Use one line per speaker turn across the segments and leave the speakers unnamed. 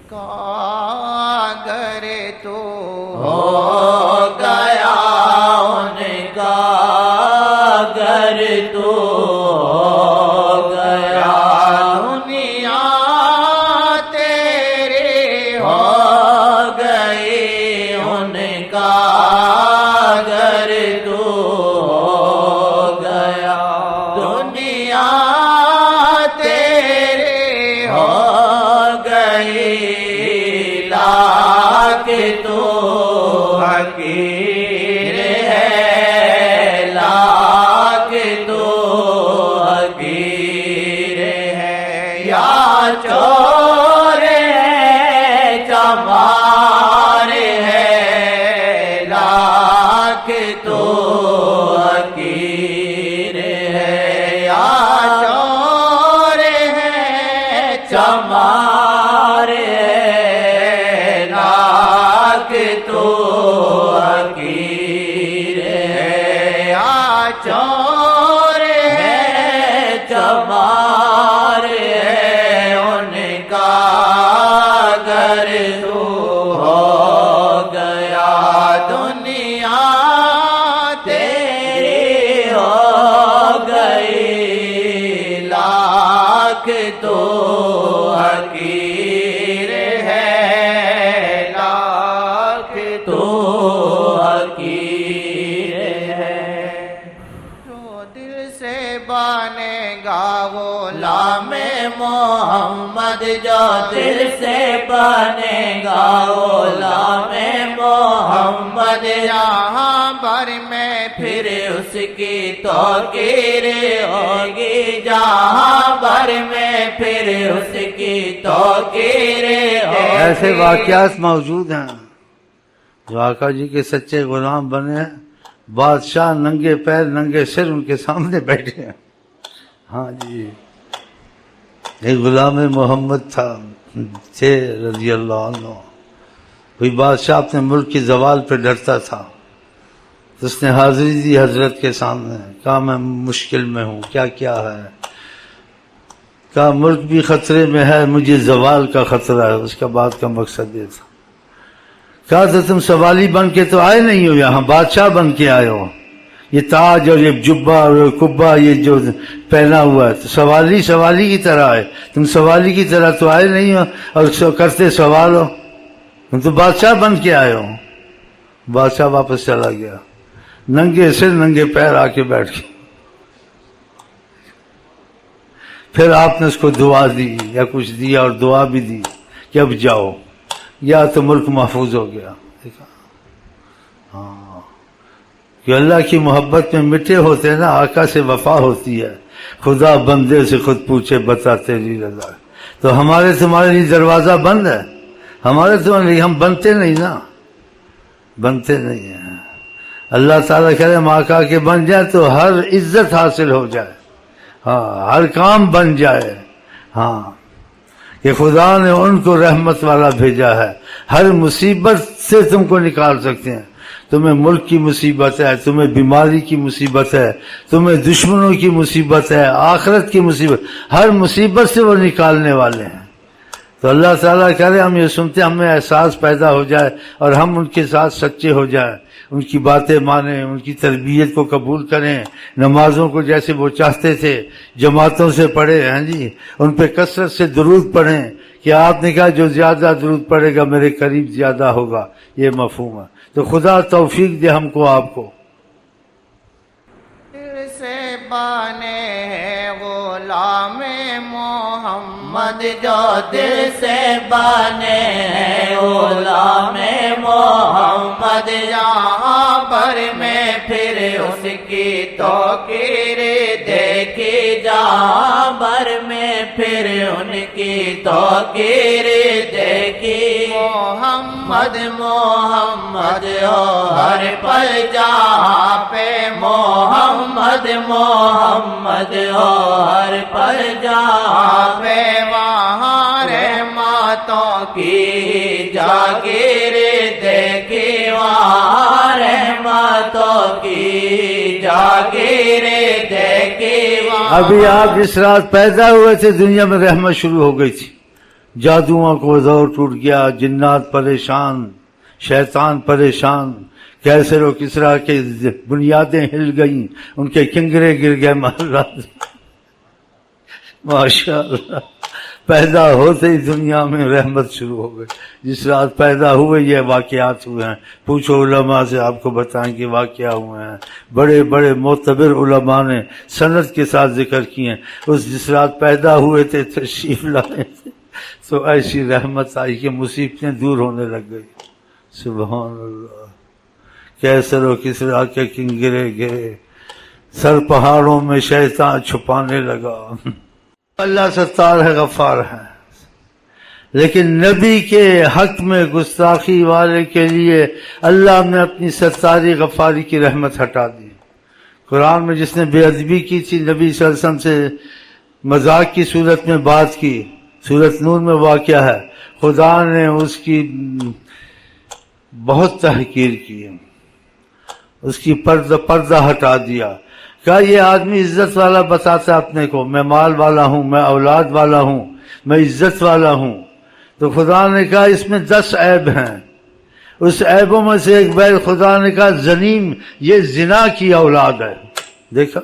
کا گر تو
ہو گیا ان کا گر تو ہو گیا
دنیا تیرے
ہو گئی ان کا گر تو ہو گیا
دنیا تیرے
ہو گئی لاکھ تو حقیر ہے لاکھ تو حقیر ہے یا چور ہے چمار ہے لاکھ تو حقیر ہے یا
چور ہے
چمار ہے لاکھ تو حقیر ہے
یا چور
ہے چمار ہے ان کا گر تو ہو گیا
دنیا
تیری ہو گئی لاکھ تو حقیر ہے لاکھ تو حقیر ہے
جو دل سے بنے گا وہ
غلام محمد جو دل سے بنے گا غلام محمد
یہاں بھر میں
پھر اس کی توقیر ہوگی جہاں بھر میں پھر اس کی توقیر ہوگی
ایسے واقعات موجود ہیں جو آقا جی کے سچے غلام بنے ہیں بادشاہ ننگے پیر ننگے سر ان کے سامنے بیٹھے ہیں ہاں جی ایک غلام محمد تھا تھے رضی اللہ عنہ کوئی بادشاہ اپنے ملک کی زوال پہ ڈرتا تھا تو اس نے حاضری دی حضرت کے سامنے کہا میں مشکل میں ہوں کیا کیا ہے کہا ملک بھی خطرے میں ہے مجھے زوال کا خطرہ ہے اس کا بات کا مقصد یہ تھا کہا تو تم سوالی بن کے تو آئے نہیں ہو یہاں بادشاہ بن کے آئے ہو یہ تاج اور یہ جبہ اور یہ کبہ یہ جو پہنا ہوا ہے تو سوالی کی طرح ہے تم سوالی کی طرح تو آئے نہیں ہو اور کرتے سوال ہو تم تو بادشاہ بن کے آئے ہو بادشاہ واپس چلا گیا ننگے سر ننگے پیر آ کے بیٹھ گئے پھر آپ نے اس کو دعا دی یا کچھ دیا اور دعا بھی دی کہ اب جاؤ یا تو ملک محفوظ ہو گیا ہاں کہ اللہ کی محبت میں مٹے ہوتے ہیں نا آقا سے وفا ہوتی ہے خدا بندے سے خود پوچھے بتا تیری رضا تو ہمارے تمہارے لیے دروازہ بند ہے ہمارے تمہارے لیے ہم بنتے نہیں نا بنتے نہیں ہیں اللہ تعالیٰ کہہ رہے ہم آقا کے بن جائیں تو ہر عزت حاصل ہو جائے ہاں ہر کام بن جائے ہاں کہ خدا نے ان کو رحمت والا بھیجا ہے ہر مصیبت سے تم کو نکال سکتے ہیں تمہیں ملک کی مصیبت ہے تمہیں بیماری کی مصیبت ہے تمہیں دشمنوں کی مصیبت ہے آخرت کی مصیبت ہر مصیبت سے وہ نکالنے والے ہیں تو اللہ تعالیٰ کہہ رہے ہم یہ سنتے ہمیں احساس پیدا ہو جائے اور ہم ان کے ساتھ سچے ہو جائیں ان کی باتیں مانیں ان کی تربیت کو قبول کریں نمازوں کو جیسے وہ چاہتے تھے جماعتوں سے پڑھیں ہاں جی ان پہ کثرت سے درود پڑھیں کہ آپ نے کہا جو زیادہ درود پڑھے گا میرے قریب زیادہ ہوگا یہ مفہوم ہے تو خدا توفیق دے ہم کو آپ کو
دل سے بنے ہیں غلام محمد
جو دل سے بنے ہیں غلام محمد
یہاں
پر میں پھر اس کی توقیر دیکھی جہاں بھر میں پھر ان کی توقیر دیکھی
محمد
محمد ہو ہر پل جہاں پہ محمد محمد ہو ہر پل جہاں پہ
وہاں
رحمتوں کی جاگیر دیکھی وہاں رحمتوں کی جاگیر دیکھی
ابھی آپ جس رات پیدا ہوئے تھے دنیا میں رحمت شروع ہو گئی تھی جادوؤں کو زور ٹوٹ گیا، جنات پریشان، شیطان پریشان، کیسر و کسریٰ کے بنیادیں ہل گئیں، ان کے کنگرے گر گئے محلات۔ ماشاء اللہ، پیدا ہوتے ہی دنیا میں رحمت شروع ہو گئی۔ جس رات پیدا ہوئے یہ واقعات ہوئے ہیں، پوچھو علماء سے، آپ کو بتائیں کہ واقعہ ہوئے ہیں۔ بڑے بڑے معتبر علماء نے سند کے ساتھ ذکر کیے ہیں، اس جس رات پیدا ہوئے تھے تشریف لائے تھے تو ایسی رحمت آئی کہ مصیبتیں دور ہونے لگ گئی۔ سبحان اللہ، کیسر و کسریٰ کے کنگرے گئے، سر پہاڑوں میں شیطان چھپانے لگا۔ اللہ ستار ہے، غفار ہے، لیکن نبی کے حق میں گستاخی والے کے لیے اللہ نے اپنی ستاری غفاری کی رحمت ہٹا دی۔ قرآن میں جس نے بے ادبی کی تھی نبی صلی اللہ علیہ وسلم سے، مذاق کی صورت میں بات کی، سورۃ نور میں واقعہ ہے، خدا نے اس کی بہت تحقیر کی، اس کی پردہ ہٹا دیا۔ کہا یہ آدمی عزت والا بتاتا اپنے کو، میں مال والا ہوں، میں اولاد والا ہوں، میں عزت والا ہوں، تو خدا نے کہا اس میں 10 عیب ہیں۔ اس عیبوں میں سے ایک بیل خدا نے کہا زنیم، یہ زنا کی اولاد ہے۔ دیکھا،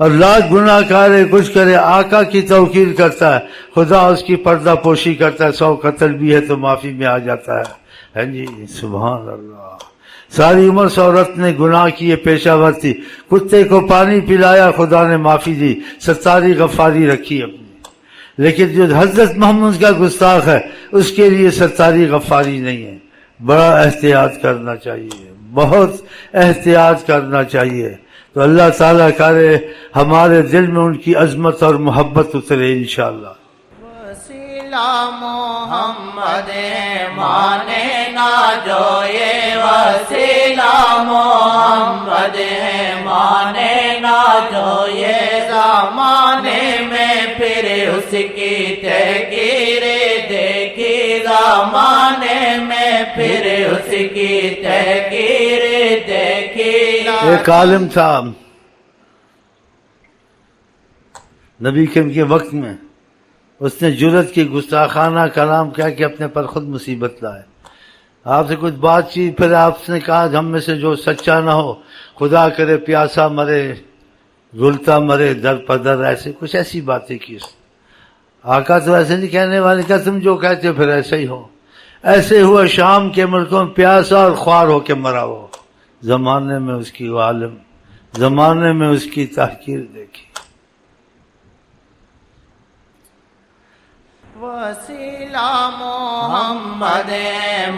اور لاکھ گناہ کرے کچھ کرے، آقا کی توقیر کرتا ہے، خدا اس کی پردہ پوشی کرتا ہے، 100 قتل بھی ہے تو معافی میں آ جاتا ہے جی۔ سبحان اللہ، ساری عمر سے عورت نے گناہ کیے، پیشہ ور تھی، کتے کو پانی پلایا، خدا نے معافی دی، ستاری غفاری رکھی اپنی۔ لیکن جو حضرت محمد کا گستاخ ہے اس کے لیے ستاری غفاری نہیں ہے۔ بڑا احتیاط کرنا چاہیے، بہت احتیاط کرنا چاہیے۔ تو اللہ تعالیٰ کرے ہمارے دل میں ان کی عظمت اور محبت اترے انشاءاللہ۔
وسیلہ محمد
مانے نہ جو یہ وسیلہ محمد ہے، مانے نہ جو یہ زمانے میں پھر اس کی تحقیر دیکھی، زمانے میں پھر اس کی تحقیر دیکھی۔
ایک عالم تھا نبی کریم کے وقت میں، اس نے جرت کی گستاخانہ کلام کیا کہ اپنے پر خود مصیبت لائے۔ آپ سے کچھ بات چیت، پھر آپ نے کہا ہم میں سے جو سچا نہ ہو خدا کرے پیاسا مرے، رلتا مرے در پدر، ایسے کچھ ایسی باتیں کی۔ آقا تو ایسے نہیں کہنے والے، کہ تم جو کہتے پھر ایسے ہی ہو۔ ایسے ہوا شام کے ملکوں میں پیاسا اور خوار ہو کے مرا وہ، زمانے میں اس کی عالم، زمانے میں اس کی تحقیر دیکھی۔
وسیلہ محمد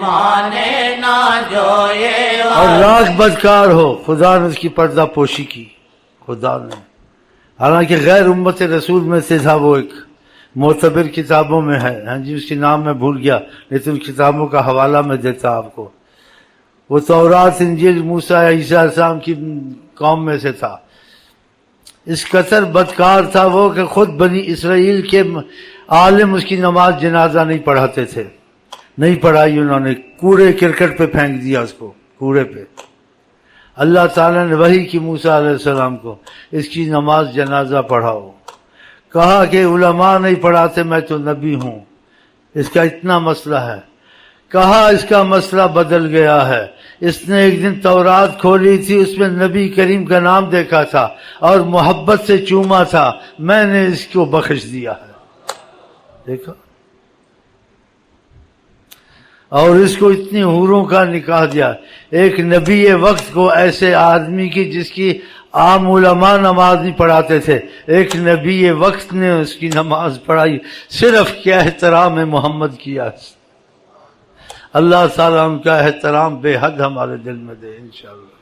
مانے نہ جو یہ
اور لاکھ بدکار ہو، خدا نے اس کی پردہ پوشی کی، خدا نے۔ حالانکہ غیر امت رسول میں سے تھا، وہ ایک معتبر کتابوں میں ہے، ہاں جی، اس کے نام میں بھول گیا، لیکن کتابوں کا حوالہ میں دیتا آپ کو۔ وہ تورات، انجیل، موسیٰ، عیسیٰ السلام کی قوم میں سے تھا۔ اس قدر بدکار تھا وہ کہ خود بنی اسرائیل کے عالم اس کی نماز جنازہ نہیں پڑھاتے تھے، نہیں پڑھائی انہوں نے، کوڑے کرکٹ پہ پھینک دیا اس کو، کوڑے پہ۔ اللہ تعالیٰ نے وحی کی موسیٰ علیہ السلام کو، اس کی نماز جنازہ پڑھاؤ۔ کہا کہ علماء نہیں پڑھاتے، میں تو نبی ہوں، اس کا اتنا مسئلہ ہے۔ کہا اس کا مسئلہ بدل گیا ہے۔ اس نے ایک دن تورات کھولی تھی، اس میں نبی کریم کا نام دیکھا تھا اور محبت سے چوما تھا، میں نے اس کو بخش دیا ہے۔ دیکھو، اور اس کو اتنی حوروں کا نکاح دیا۔ ایک نبی وقت کو ایسے آدمی کی جس کی عام علماء نماز نہیں پڑھاتے تھے، ایک نبی وقت نے اس کی نماز پڑھائی، صرف کیا احترام محمد کیا۔ اللہ تعالیٰ ان کا احترام بے حد ہمارے دل میں دے انشاءاللہ۔